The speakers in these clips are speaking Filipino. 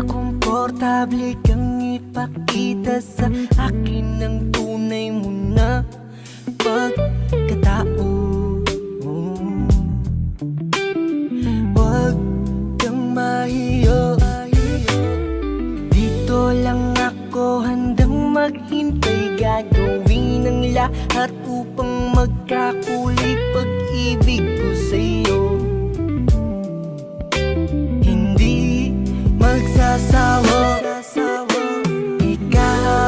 komportable kang ipakita sa akin ng tunay mo na pagkatao. Huwag kang mahiyo, dito lang ako handang maghintay. Gagawin ang lahat upang magkakulay pag-ibig ko sa'yo. Hindi magsasawa, ikaw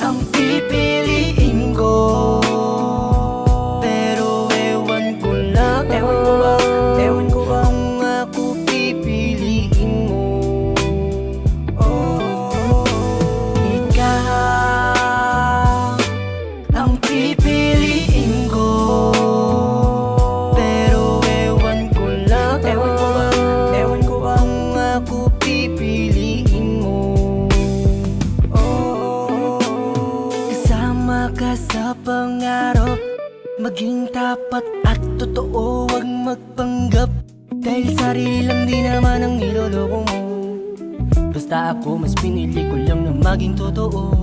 ang pipiliin ko. Pero ewan ko lang kung ako pipiliin mo. Ikaw ang pipiliin ko. Pero ewan ko lang kung ako pipiliin mo. Kasama ka sa pangarap, maging tapat at totoo, huwag magpanggap. Dahil sarili lang di naman ang niloloko mo. Basta ako mas pinili ko lang na maging totoo.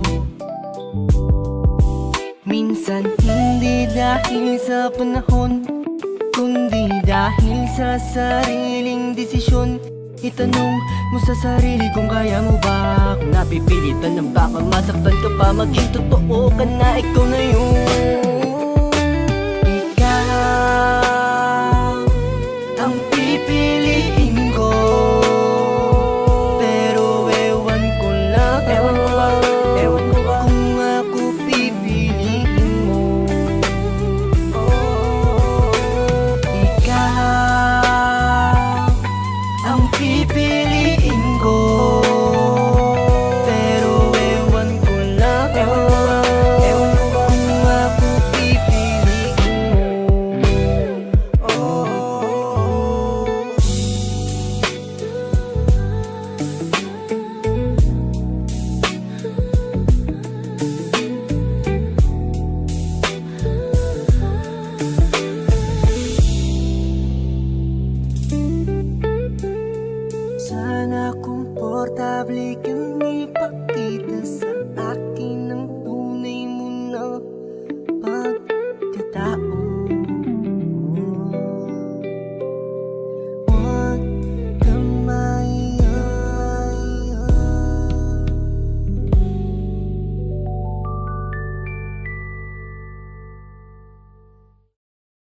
Minsan hindi dahil sa panahon, kundi dahil sa sariling desisyon. Itanong mo sa sarili kung kaya mo ba. Kung napipilitan ng baka masaktan ka pa, maging totoo ka na, ikaw na yun. Ikaw ang pipiliin ko. Pero ewan ko lang kung ako pipiliin mo. Ikaw ang pipiliin ko. Pero ewan ko lang kung ako pipiliin mo. Sana komportable kang ipak